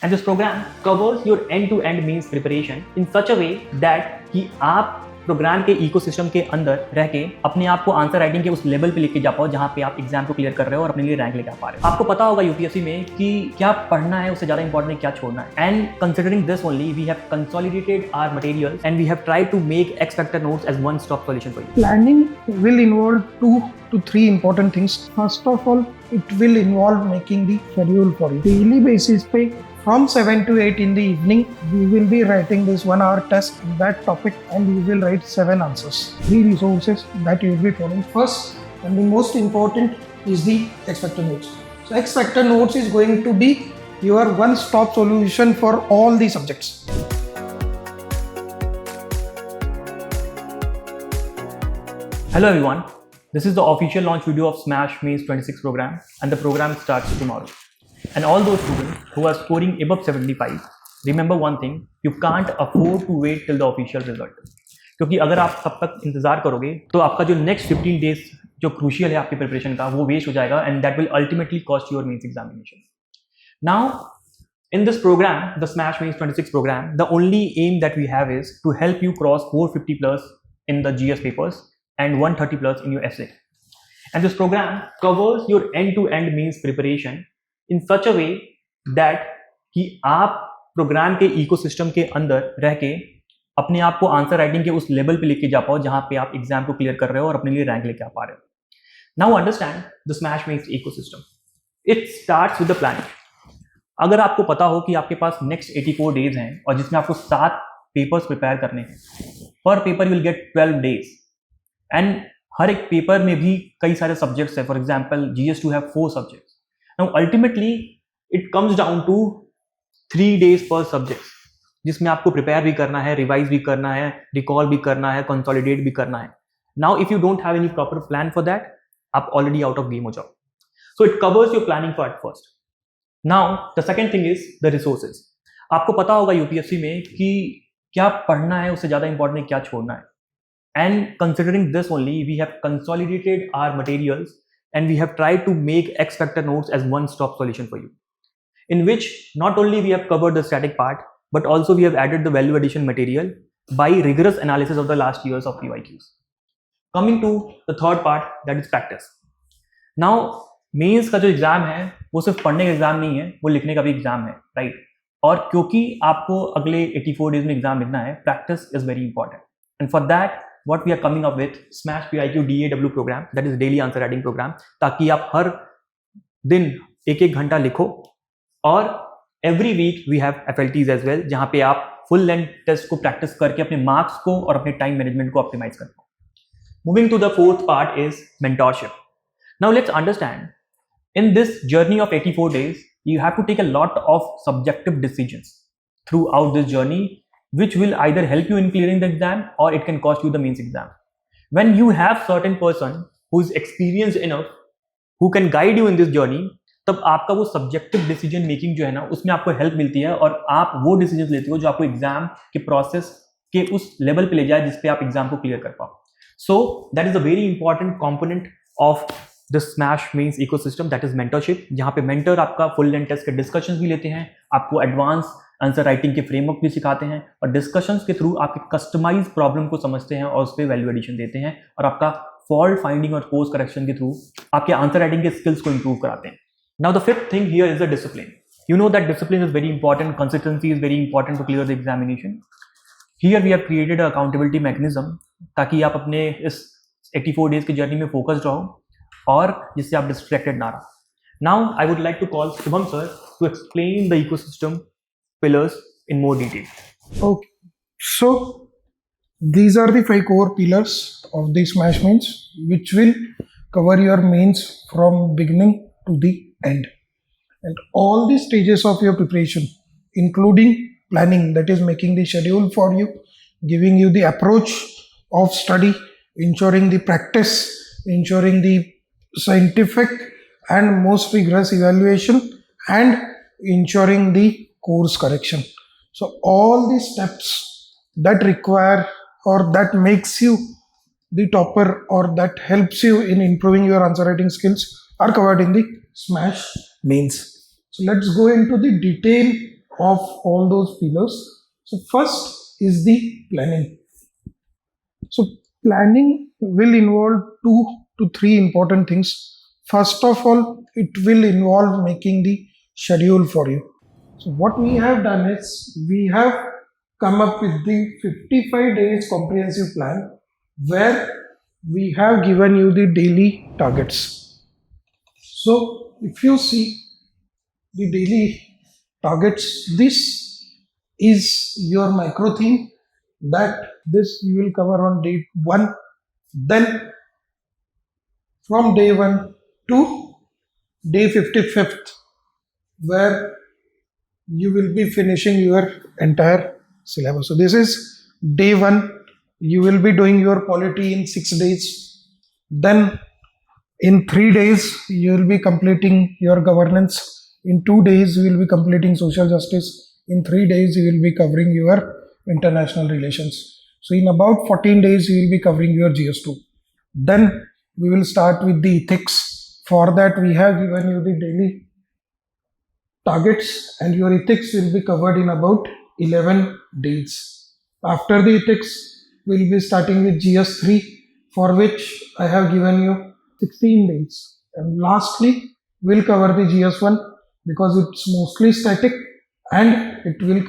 And this program covers your end-to-end means preparation in such a way that कि आप programme के ecosystem के अंदर रह के अपने आप को आंसर राइटिंग के उस लेवल पे लेके जा पाओ जहां पे आप एग्जाम को क्लियर कर रहे हो और अपने लिए रैंक लेके आ पा रहे हो। आपको पता होगा यूपीएससी में कि क्या पढ़ना है उससे ज्यादा इंपॉर्टेंट है क्या छोड़ना है। And considering this only we have consolidated our materials and we have tried to make X factor notes as one stop solution for you. Planning will involve 2 to 3 important things. First of all, it will involve making the schedule for you. Daily basis पे from 7 to 8 in the evening, we will be writing this 1 hour test in that topic and you will write 7 answers. 3 resources that you will be following. First and the most important is the X Factor notes. So X Factor notes is going to be your one-stop solution for all the subjects. Hello everyone, this is the official launch video of Smash Mains 26 program and the program starts tomorrow. And all those students who are scoring above 75, remember one thing, you can't afford to wait till the official result. क्योंकि अगर आप तब तक इंतजार करोगे तो आपका जो नेक्स्ट 15 डेज जो क्रूशियल है आपकी प्रिपरेशन का वो वेस्ट हो जाएगा and that will ultimately cost your mains examination. Now in this program, the Smash Mains 26 program, the only aim that we have is to help you cross 450 plus in the GS papers and 130 plus in your essay. And this program covers your end-to-end means preparation in such a way that कि आप programme के ecosystem के अंदर रह के अपने आप को आंसर राइटिंग के उस लेवल पे लेके जा पाओ जहां पे आप एग्जाम को क्लियर कर रहे हो और अपने लिए रैंक लेके आ पा रहे हो. Now understand the smash mains ecosystem. It starts with the planning. अगर आपको पता हो कि आपके पास नेक्स्ट 84 डेज हैं और जिसमें आपको 7 पेपर्स प्रिपेयर करने हैं, पर paper you will get 12 days and हर एक पेपर में भी कई सारे सब्जेक्ट्स हैं. For example GS2 have 4 subjects. Now ultimately it comes down to 3 days per subject जिसमें आपको प्रिपेयर भी करना है, रिवाइज भी करना है, रिकॉल भी करना है, कंसोलिडेट भी करना है. Now if you don't have any proper plan for that, आप ऑलरेडी आउट ऑफ गेम हो जाओ. So it covers your planning for at first. Now the second thing is the resources. आपको पता होगा यूपीएससी में कि क्या पढ़ना है उससे ज्यादा इंपॉर्टेंट है क्या छोड़ना है. And considering this only we have consolidated our materials and we have tried to make X Factor notes as one-stop solution for you, in which not only we have covered the static part, but also we have added the value addition material by rigorous analysis of the last years of PYQs. Coming to the third part, that is practice. Now, mains का जो exam है वो सिर्फ पढ़ने का exam नहीं है, वो लिखने का भी एग्जाम है, राइट? और क्योंकि आपको अगले 84 डेज में एग्जाम लिखना है, practice is very important. And for that what we are coming up with Smash PYQ DAW program, that is daily answer writing program, ताकि आप हर दिन 1-1 घंटा लिखो. और every week we have FLTs as well, जहाँ पे आप full length टेस्ट को प्रैक्टिस करके अपने मार्क्स को और अपने टाइम मैनेजमेंट को ऑप्टिमाइज कर पाओ. Moving to the fourth part is mentorship. Now let's understand, in this journey of 84 days you have to take a lot of subjective decisions throughout this journey, which will either help you in clearing the exam or it can cost you the mains exam. When you have certain person who is experienced enough who can guide you in this journey, तब आपका वो subjective decision making जो है ना उसमें आपको help मिलती है और आप वो decisions लेते हो जो आपको एग्जाम के प्रोसेस के उस लेवल पे ले जाए जिस पे आप एग्जाम को क्लियर कर पाओ. So that is a very important component of the Smash Mains ecosystem, that is mentorship, जहाँ पे mentor आपका full length test के discussions भी लेते हैं, आपको advanced आंसर राइटिंग के फ्रेमवर्क भी सिखाते हैं और डिस्कशंस के थ्रू आपके कस्टमाइज प्रॉब्लम को समझते हैं और उस पर वैल्यू एडिशन देते हैं और आपका फॉल्ट फाइंडिंग और कोर्स करेक्शन के थ्रू आपके आंसर राइटिंग के स्किल्स को इंप्रूव कराते हैं. Now the fifth thing here is the discipline. You know that discipline is very important, consistency is very important to clear the examination. Here we have created a accountability mechanism ताकि आप अपने इस 84 days की journey में focused रहो और जिससे आप डिस्ट्रैक्टेड ना रहो. Now I would like to call Shubham sir to explain the ecosystem pillars in more detail. Okay, so these are the 5 core pillars of the Smash Mains, which will cover your mains from beginning to the end, and all the stages of your preparation, including planning, that is making the schedule for you, giving you the approach of study, ensuring the practice, ensuring the scientific and most rigorous evaluation, and ensuring the course correction. So all the steps that require or that makes you the topper or that helps you in improving your answer writing skills are covered in the Smash Mains. So let's go into the detail of all those pillars. So first is the planning. So planning will involve 2 to 3 important things. First of all, it will involve making the schedule for you. So what we have done is we have come up with the 55 days comprehensive plan where we have given you the daily targets. So if you see the daily targets, this is your micro theme that this you will cover on day 1. Then from day 1 to day 55th, where you will be finishing your entire syllabus. So this is day 1. You will be doing your polity in 6 days. Then in 3 days, you will be completing your governance. In 2 days, you will be completing social justice. In 3 days, you will be covering your international relations. So in about 14 days, you will be covering your GS2. Then we will start with the ethics. For that, we have given you the daily targets, and your ethics will be covered in about 11 days. After the ethics, we will be starting with GS3, for which I have given you 16 days. And lastly, we'll cover the GS1 because it's mostly static and it will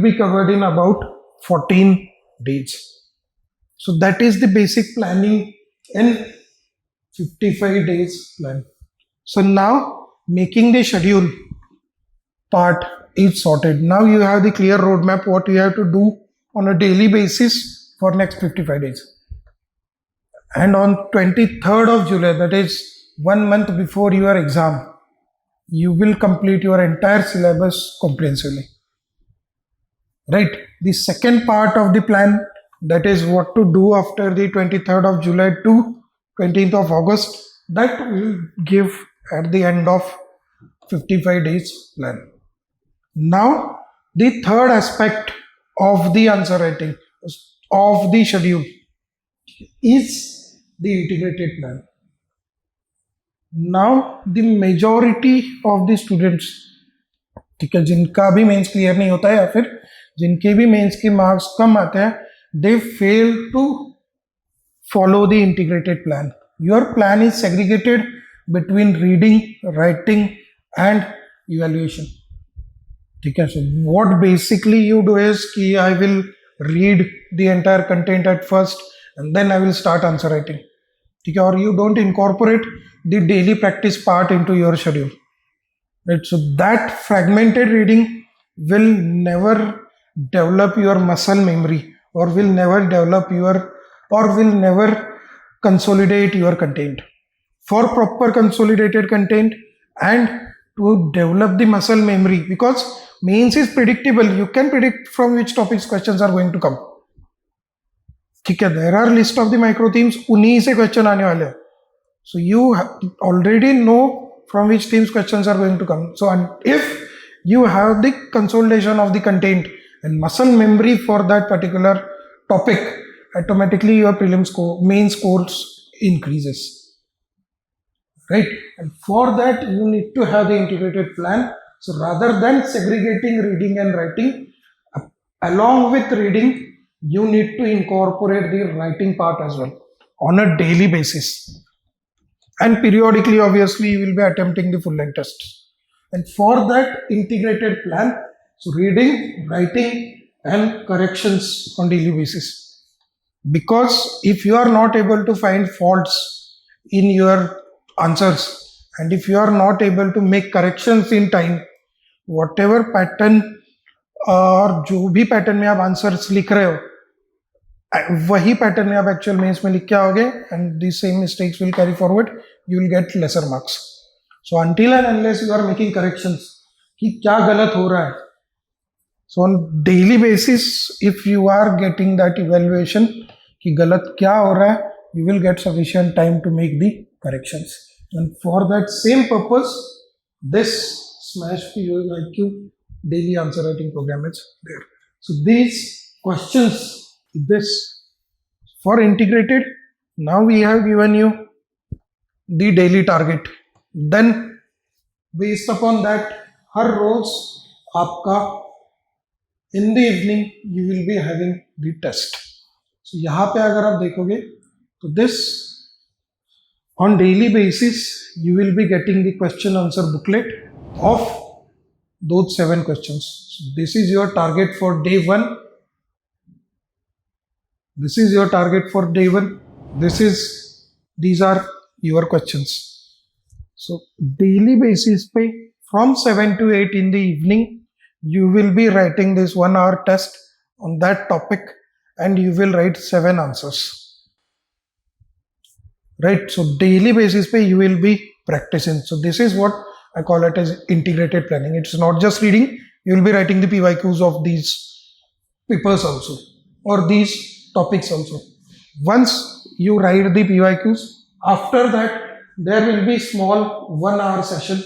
be covered in about 14 days. So that is the basic planning in 55 days plan. So now making the schedule part is sorted. Now you have the clear roadmap what you have to do on a daily basis for next 55 days. And on 23rd of July, that is 1 month before your exam, you will complete your entire syllabus comprehensively. Right? The second part of the plan, that is what to do after the 23rd of July to 20th of August, that will give at the end of 55 days plan. Now, the third aspect of the answer writing, of the schedule, is the integrated plan. Now, the majority of the students, ठीक है, जिनका भी mains clear नहीं होता है या फिर जिनके भी मेंस के मार्क्स कम आते हैं, they fail to follow the integrated plan. Your plan is segregated between reading, writing and evaluation. Okay, so what basically you do is कि I will read the entire content at first and then I will start answer writing. Okay, or you don't incorporate the daily practice part into your schedule. Right, so that fragmented reading will never develop your muscle memory or will never consolidate your content. For proper consolidated content and to develop the muscle memory, because mains is predictable, you can predict from which topics questions are going to come. ठीक है, there are list of the micro themes, उन्हीं से question आने वाले हैं. So you already know from which themes questions are going to come. So if you have the consolidation of the content and muscle memory for that particular topic, automatically your prelims score, main scores increases. Right? And for that you need to have the integrated plan. So rather than segregating reading and writing, along with reading, you need to incorporate the writing part as well on a daily basis. And periodically, obviously, you will be attempting the full length test. And for that integrated plan, so reading, writing, and corrections on daily basis. Because if you are not able to find faults in your answers, and if you are not able to make corrections in time, whatever pattern और जो भी pattern में आप answers लिख रहे हो, वही pattern में आप एक्चुअल मेंस में लिख के आओगे and the same mistakes will carry forward, you will get lesser marks. So until and unless you are making corrections कि क्या गलत हो रहा है, so on daily basis if you are getting that evaluation कि गलत क्या हो रहा है, you will get sufficient time to make the corrections. And for that same purpose, this Smash PYQ daily answer writing program is there. So these questions, this for integrated, now we have given you the daily target. Then based upon that हर रोज आपका in the evening you will be having the test. So यहाँ पे अगर आप देखोगे तो this on daily basis you will be getting the question answer booklet of those 7 questions. So this is your target for day 1. This is your target for day 1. These are your questions. So daily basis pe from 7 to 8 in the evening you will be writing this 1 hour test on that topic and you will write 7 answers. Right, so daily basis pe you will be practicing. So this is what I call it as integrated planning. It's not just reading, you will be writing the PYQs of these papers also or these topics also. Once you write the PYQs, after that there will be small 1 hour session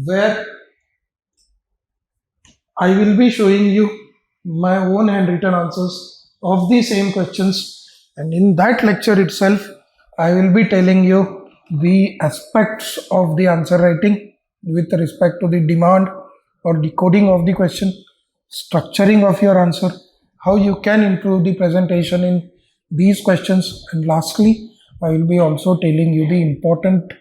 where I will be showing you my own handwritten answers of the same questions, and in that lecture itself I will be telling you the aspects of the answer writing with respect to the demand or decoding of the question, structuring of your answer, how you can improve the presentation in these questions, and lastly I will be also telling you the important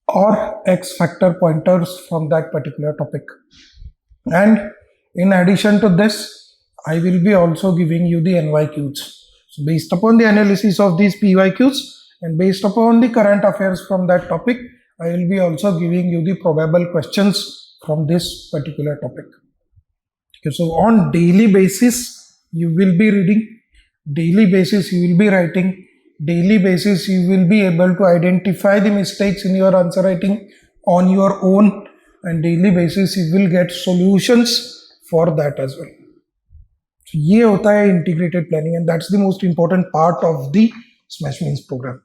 or X factor pointers from that particular topic. And in addition to this, I will be also giving you the NYQs. So based upon the analysis of these PYQs and based upon the current affairs from that topic, I will be also giving you the probable questions from this particular topic. Okay, so on daily basis, you will be reading, daily basis you will be writing, daily basis you will be able to identify the mistakes in your answer writing on your own, and daily basis you will get solutions for that as well. So ये होता है integrated planning, and that's the most important part of the Smash Means program.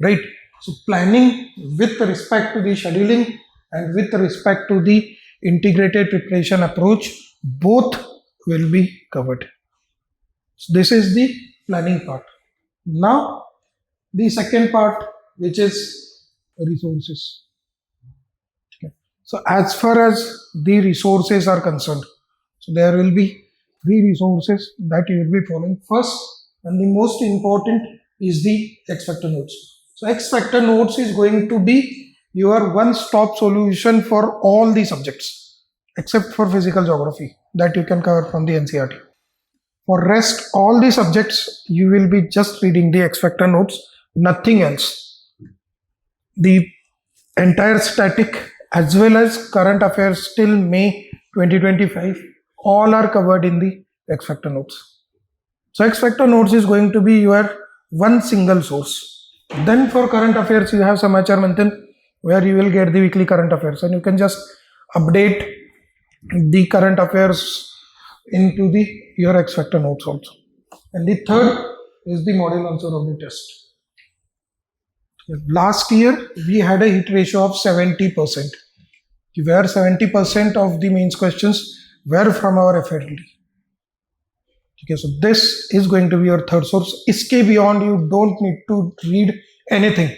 Right? So planning with respect to the scheduling and with respect to the integrated preparation approach, both will be covered. So this is the planning part. Now the second part, which is resources. Okay. So as far as the resources are concerned, so there will be 3 resources that you will be following. First and the most important is the X factor notes. So X factor notes is going to be your one-stop solution for all the subjects except for physical geography that you can cover from the NCERT. For rest all the subjects you will be just reading the X factor notes, nothing else. The entire static as well as current affairs till May 2025 all are covered in the X factor notes. So X factor notes is going to be your one single source. Then for current affairs you have Samachar Manthan, where you will get the weekly current affairs and you can just update the current affairs into your X factor notes also. And the third is the model answer of the test. Last year we had a hit ratio of 70%, where 70% of the mains questions were from our FLT. Okay, so this is going to be your third source. Iske beyond you don't need to read anything.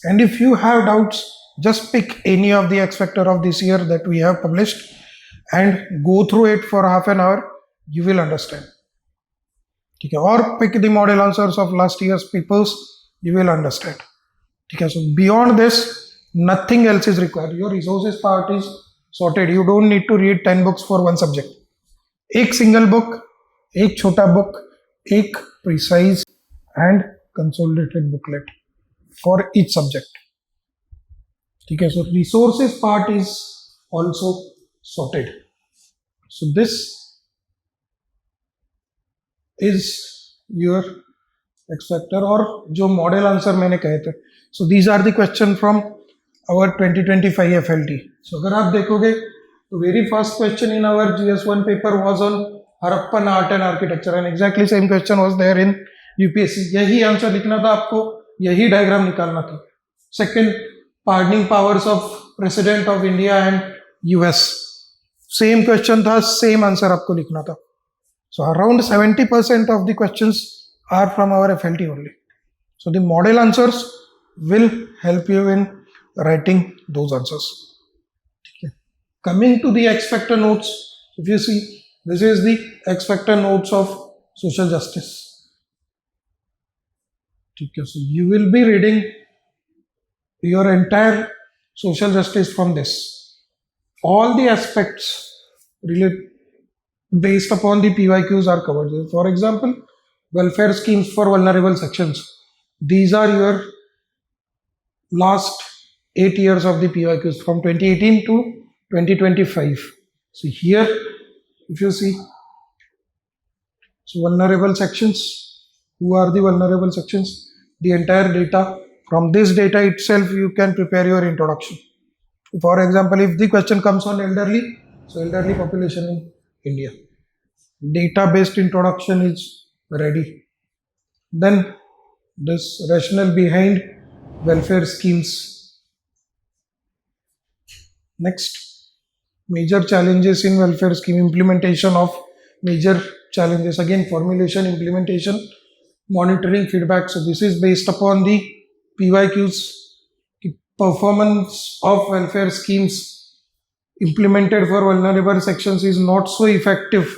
And if you have doubts, just pick any of the X factor of this year that we have published and go through it for half an hour. You will understand. Okay, or pick the model answers of last year's papers. You will understand. Okay, so beyond this, nothing else is required. Your resources part is sorted. You don't need to read 10 books for one subject. एक single book, एक छोटा book, एक precise and consolidated booklet for each subject. Okay, so resources part is also sorted. So this is your X factor और जो model answer मैंने कहे थे. So these are the question from our 2025 FLT. So अगर आप देखोगे तो very first question in our GS1 paper was on Harappan art and architecture, and exactly same question was there in UPSC. यही answer लिखना था आपको, यही diagram निकालना था. Second, pardoning powers of president of India and US. Same question था, same answer आपको लिखना था. So around 70% of the questions are from our FLT only. So the model answers will help you in writing those answers. Okay. Coming to the X factor notes, if you see, this is the X factor notes of social justice. Okay. So you will be reading your entire social justice from this. All the aspects based upon the PYQs are covered. For example, welfare schemes for vulnerable sections. These are your last 8 years of the PYQs from 2018 to 2025. So here, if you see, so vulnerable sections, who are the vulnerable sections? The entire data. From this data itself, you can prepare your introduction. For example, if the question comes on elderly, so elderly population in India, data-based introduction is ready. Then this rationale behind welfare schemes. Next, major challenges in welfare scheme implementation of major challenges. Again, formulation, implementation, monitoring, feedback. So this is based upon the PYQs. Performance of welfare schemes implemented for vulnerable sections is not so effective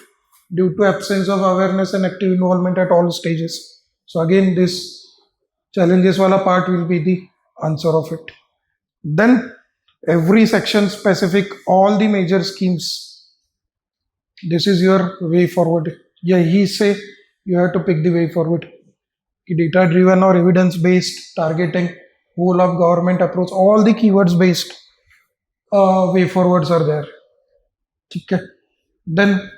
due to absence of awareness and active involvement at all stages. So again, this challenges wala part will be the answer of it. Then every section specific, all the major schemes. This is your way forward. Yeah, he say you have to pick the way forward. Data driven or evidence based targeting, whole of government approach, all the keywords based way forwards are there. Okay. Then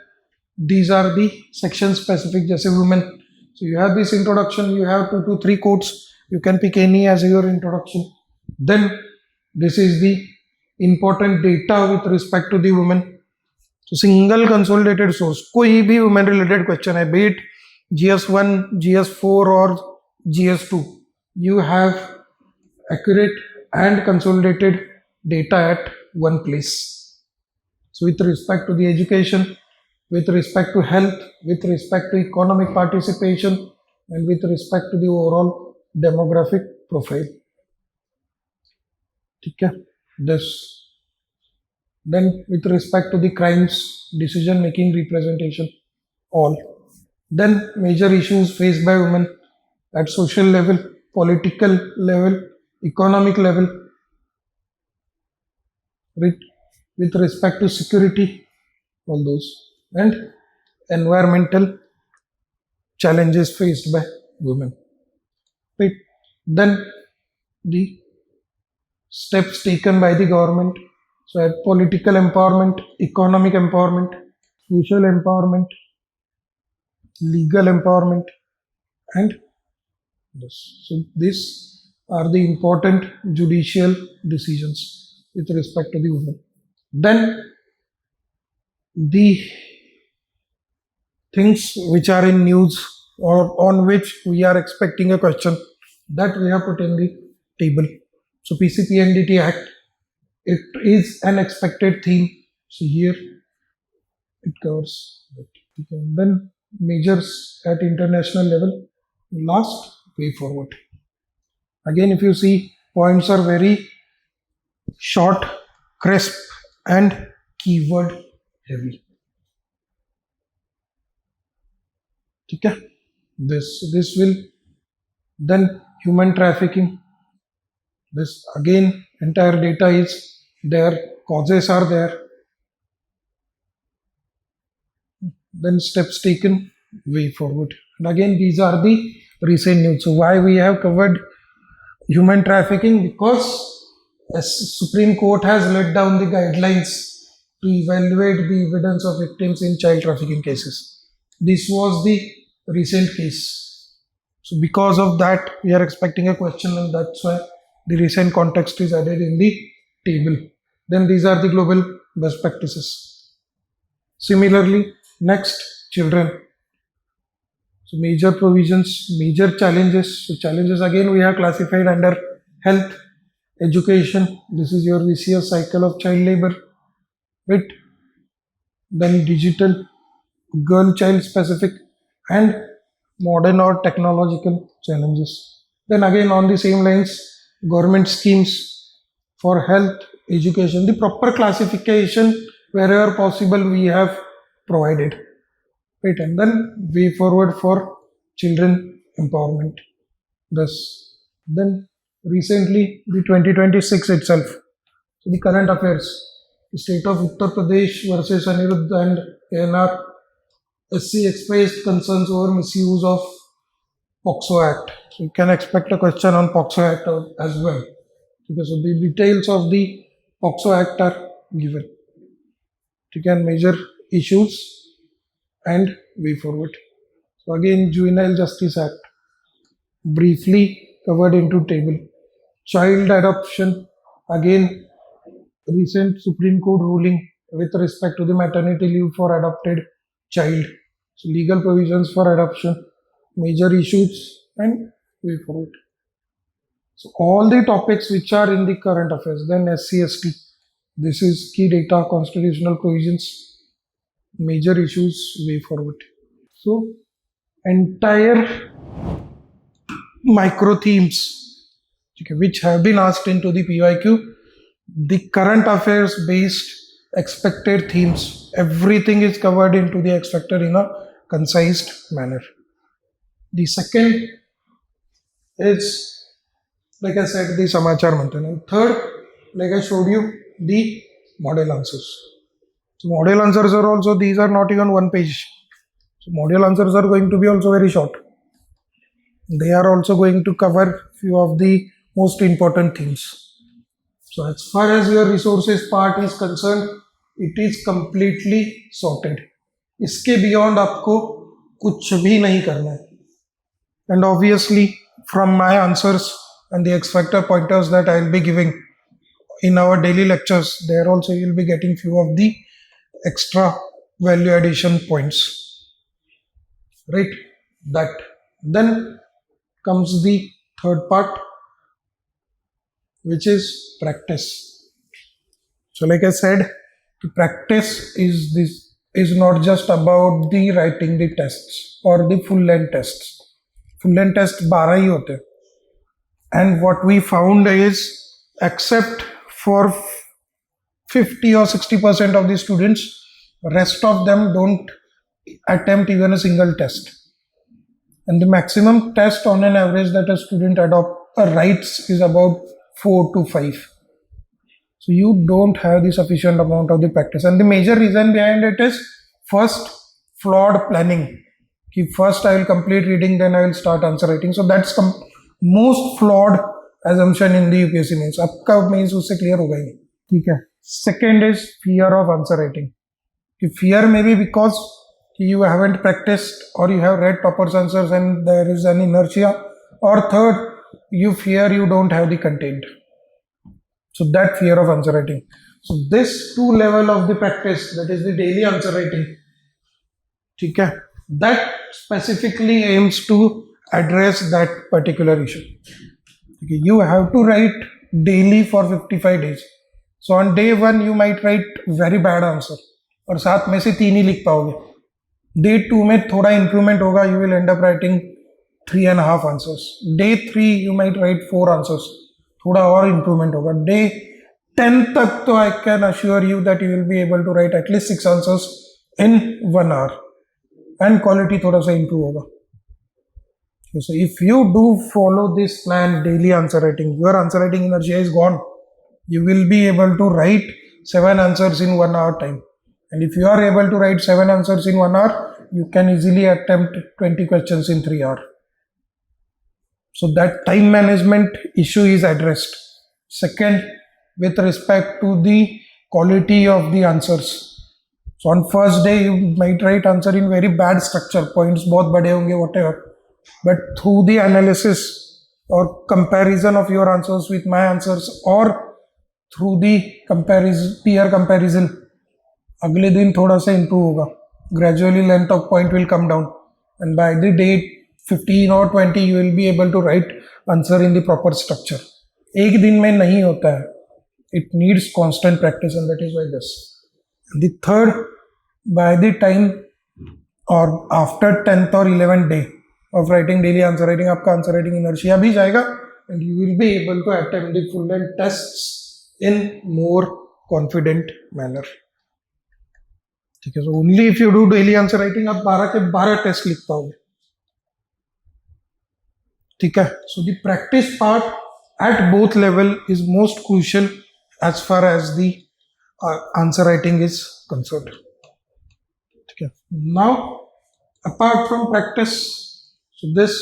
these are the section specific, just women. So you have this introduction, you have 2 to 3 quotes, you can pick any as your introduction. Then this is the important data with respect to the women. So single consolidated source, कोई भी women related question है, be it GS1, GS4 or GS2, you have accurate and consolidated data at one place. So with respect to the education, with respect to health, with respect to economic participation, and with respect to the overall demographic profile. Okay. This. Then with respect to the crimes, decision making, representation, all. Then major issues faced by women at social level, political level, economic level, with respect to security, all those, and environmental challenges faced by women. Right. Then the steps taken by the government. So at political empowerment, economic empowerment, social empowerment, legal empowerment, and this. So these are the important judicial decisions with respect to the women. Then the things which are in news or on which we are expecting a question, that we have put in the table. So PCPNDT Act, it is an expected theme. So here it covers it. Then measures at international level, last way forward. Again, if you see, points are very short, crisp, and keyword heavy. Okay. This will then human trafficking. This again, entire data is there, causes are there. Then steps taken, way forward. And again, these are the recent news. So why we have covered human trafficking? Because as Supreme Court has laid down the guidelines to evaluate the evidence of victims in child trafficking cases. This was the recent case. So because of that, we are expecting a question, and that's why the recent context is added in the table. Then these are the global best practices. Similarly, next, children. So major provisions, major challenges. So challenges again we have classified under health, education. This is your vicious cycle of child labor. Right? Then digital, girl child specific, and modern or technological challenges. Then again on the same lines, government schemes, for health, education, the proper classification wherever possible we have provided, right? And then way forward for children empowerment. Thus, then recently the 2026 itself, so the current affairs, the state of Uttar Pradesh versus Anirudh and ANR, SC expressed concerns over misuse of POXO Act. So you can expect a question on POXO Act as well, because of the details of the POXO Act are given. You can measure issues and way forward. So again, Juvenile Justice Act, briefly covered into table. Child adoption, again, recent Supreme Court ruling with respect to the maternity leave for adopted child. So legal provisions for adoption, major issues and way forward. So all the topics which are in the current affairs. Then SC/ST, this is key data, constitutional provisions, major issues, way forward. So entire micro themes, okay, which have been asked into the PYQ, the current affairs based expected themes, everything is covered into the expected in a concise manner. The second is, like I said, the Samachar Manthan. And third, like I showed you, the model answers. So model answers are also, these are not even one page. So model answers are going to be also very short. They are also going to cover few of the most important themes. So as far as your resources part is concerned, it is completely sorted. इसके beyond आपको कुछ भी नहीं करना है. And obviously from my answers and the X factor pointers that I will be giving in our daily lectures, there also you will be getting few of the extra value addition points, right? That then comes the third part, which is practice. So like I said, the practice is not just about the writing the tests or the full length tests. Full length test 12 ही होते हैं. And what we found is, except for 50 or 60% of the students, rest of them don't attempt even a single test. And the maximum test on an average that a student writes is about 4 to 5. So you don't have the sufficient amount of the practice. And the major reason behind it is, first, flawed planning. First I will complete reading, then I will start answer writing. So that's most flawed assumption in the UPSC Mains. आपका mains उससे clear होगा ही नहीं, ठीक है. Second is fear of answer writing. Fear may be because you haven't practiced or you have read toppers answers and there is an inertia, or third, you fear you don't have the content. So that fear of answer writing. So this 2 level of the practice, that is the daily answer writing, ठीक है, that specifically aims to address that particular issue. Okay, you have to write daily for 55 days. So on day 1 you might write very bad answer और 7 में से 3 ही लिख पाओगे. Day 2 में थोड़ा improvement होगा, you will end up writing 3.5 answers. Day 3 you might write 4 answers, थोड़ा और improvement होगा. Day 10 तक तो I can assure you that you will be able to write at least 6 answers in 1 hour. And quality थोड़ा सा improve होगा. So if you do follow this plan, daily answer writing, your answer writing inertia is gone. You will be able to write 7 answers in 1 hour time. And if you are able to write 7 answers in 1 hour, you can easily attempt 20 questions in 3 hours. So that time management issue is addressed. Second, with respect to the quality of the answers. So on first day you might write answer in very bad structure, points बहुत बड़े होंगे, whatever. But through the analysis or comparison of your answers with my answers, or through the peer comparison, अगले दिन थोड़ा सा improve होगा. Gradually length of point will come down, and by the day 15 or 20 you will be able to write answer in the proper structure. एक दिन में नहीं होता है. It needs constant practice, and that is why this. The third, by the time or after 10th or 11th day of writing daily answer writing, आपका answer writing inertia भी जाएगा, and you will be able to attempt the full length tests in more confident manner. ठीक है, so only if you do daily answer writing आप 12 के 12 test लिख पाओगे. ठीक है, so the practice part at both level is most crucial as far as the answer writing is concerned. ठीक है, now apart from practice, so this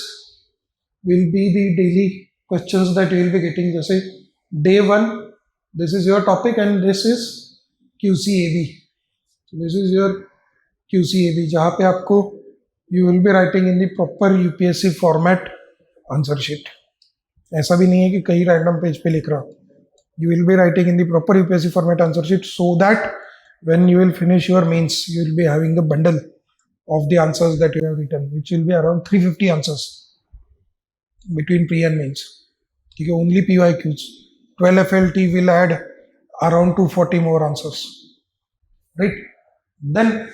will be the daily questions that you will be getting. जैसे day 1, this is your topic and this is QCAB. So this is your QCAB जहाँ पे आपको you will be writing in the proper UPSC format answer sheet. ऐसा भी नहीं है कि कहीं random page पे लिख रहा हो. You will be writing in the proper UPSC format answer sheet so that when you will finish your mains, you will be having the bundle of the answers that you have written, which will be around 350 answers between pre and mains. Okay, only PYQs. 12 FLT will add around 240 more answers. Right? Then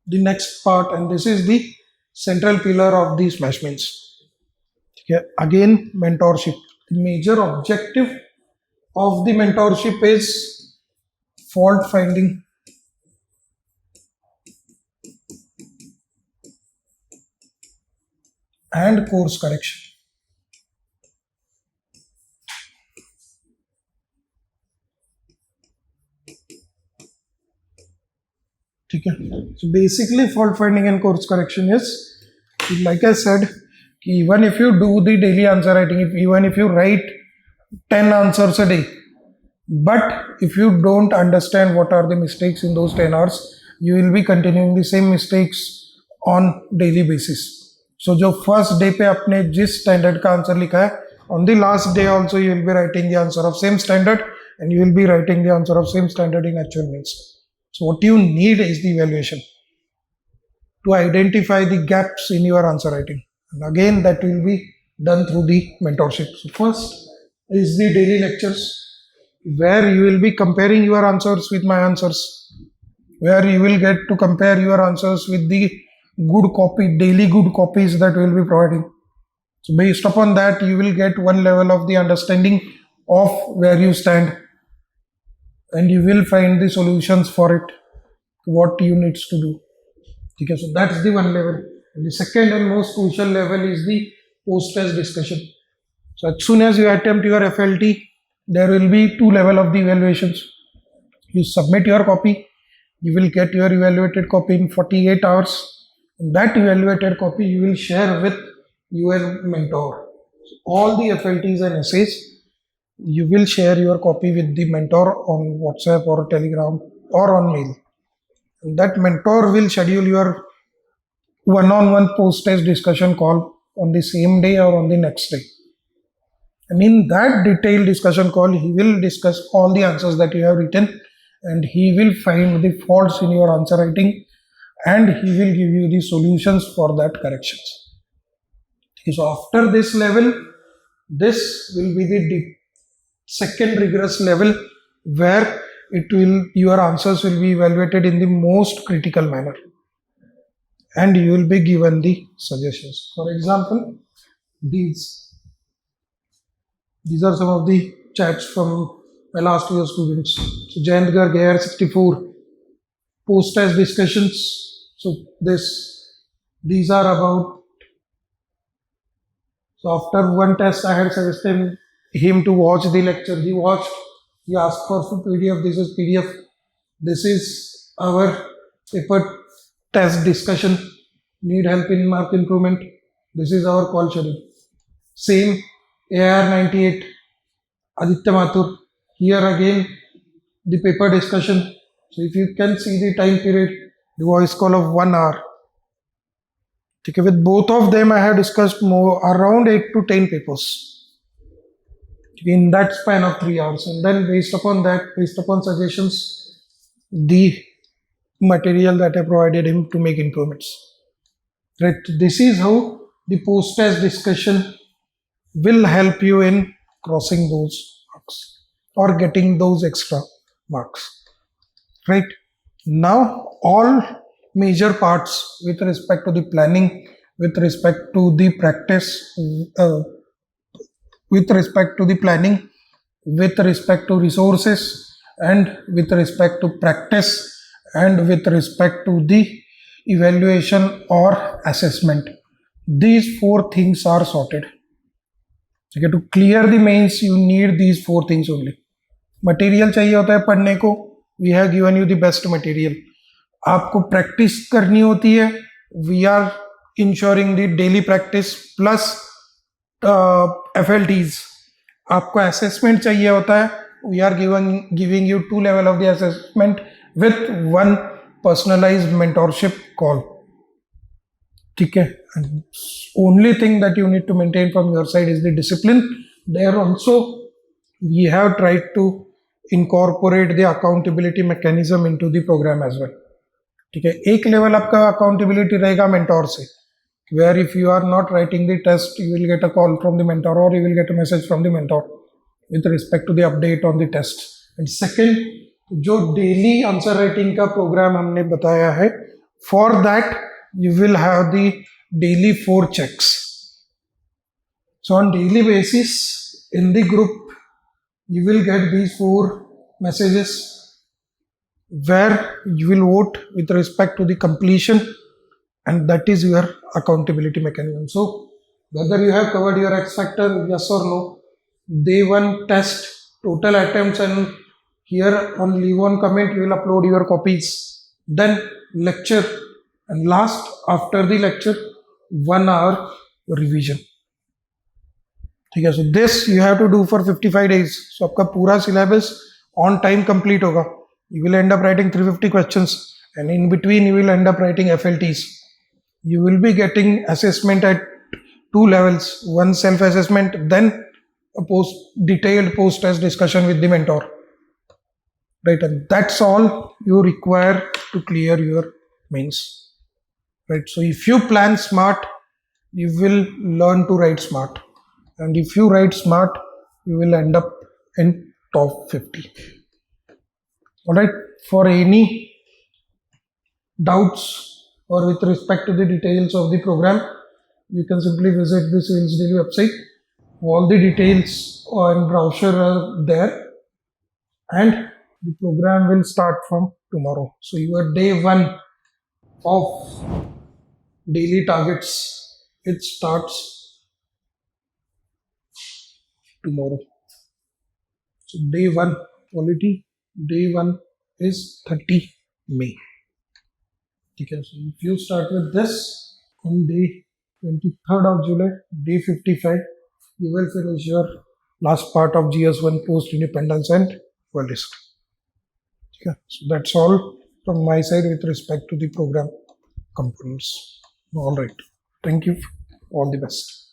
the next part, and this is the central pillar of the smash mains. Okay, again, mentorship. The major objective of the mentorship is fault finding, and course correction. ठीक है, so basically fault finding and course correction is, like I said, even if you do the daily answer writing, even if you write 10 answers a day, but if you don't understand what are the mistakes in those 10 hours, you will be continuing the same mistakes on daily basis. So जो first day पे आपने जिस standard का answer लिखा है, on the last day also you will be writing the answer of same standard and you will be writing the answer of same standard in actual mains. So what you need is the evaluation to identify the gaps in your answer writing. And again, that will be done through the mentorship. So first is the daily lectures, where you will be comparing your answers with my answers, where you will get to compare your answers with the good copy, daily good copies that we will be providing. So based upon that, you will get one level of the understanding of where you stand, and you will find the solutions for it, what you needs to do. Okay, so that's the one level. And the second and most crucial level is the post-test discussion. So as soon as you attempt your FLT, there will be two levels of the evaluations. You submit your copy, you will get your evaluated copy in 48 hours. And that evaluated copy you will share with your mentor. So all the FLTs and essays, you will share your copy with the mentor on WhatsApp or Telegram or on mail. And that mentor will schedule your one-on-one post-test discussion call on the same day or on the next day. And in that detailed discussion call, he will discuss all the answers that you have written, and he will find the faults in your answer writing, and he will give you the solutions for that corrections. So after this level, this will be the second rigorous level, where your answers will be evaluated in the most critical manner, and you will be given the suggestions. For example, these are some of the chats from my last year students. So Jayant Garg here, 64 post-test discussions. So these are about. So after one test, I had suggested him to watch the lecture. He watched. He asked for PDF. This is PDF. This is our paper test discussion. Need help in mark improvement. This is our call schedule. Same AR 98 Aditya Mathur. Here again the paper discussion. So if you can see the time period, the voice call of 1 hour. Okay, with both of them, I have discussed more around 8 to 10 papers in that span of 3 hours, and then based upon that, based upon suggestions, the material that I provided him to make improvements. Right. This is how the post-test discussion will help you in crossing those marks or getting those extra marks. Right. Now all major parts with respect to the planning, with respect to the practice, with respect to the planning, with respect to resources, and with respect to practice, and with respect to the evaluation or assessment. These four things are sorted. Okay, to clear the mains, you need these four things only. Material चाहिए होता है पढ़ने को, we have given you the best material. आपको practice करनी होती है, we are ensuring the daily practice plus FLTs. आपको असेसमेंट चाहिए होता है, we are giving you 2 level of the assessment with 1 personalised mentorship call. ठीक है. Only thing that you need to maintain from your side is the discipline. There also we have tried to incorporate the accountability mechanism into the program as well. ठीक है. एक level आपका accountability रहेगा mentor से, where if you are not writing the test, you will get a call from the mentor or you will get a message from the mentor with respect to the update on the test. And second, जो daily answer writing का programme हमने बताया है, for that you will have the daily 4 checks. So on daily basis in the group you will get these 4 messages where you will vote with respect to the completion, and that is your accountability mechanism. So whether you have covered your X factor, yes or no, day 1 test, total attempts, and here on leave on comment you will upload your copies, then lecture, and last after the lecture 1 hour revision. ठीक है. So this you have to do for 55 days. So आपका पूरा syllabus on time complete होगा. You will end up writing 350 questions, and in between you will end up writing FLTs. You will be getting assessment at 2 levels, one self-assessment, then a detailed post-test discussion with the mentor. Right, and that's all you require to clear your mains. Right, so if you plan smart, you will learn to write smart, and if you write smart, you will end up in top 50. All right, for any doubts or with respect to the details of the program, you can simply visit the Civilsdaily website. All the details and brochure are there, and the program will start from tomorrow. So your day 1 of daily targets, it starts tomorrow. So day 1 quality, day 1 is 30 May. Okay, so if you start with this on day 23rd of July, day 55, you will finish your last part of GS1 post independence and world history. Okay, so that's all from my side with respect to the program components. All right, thank you, all the best.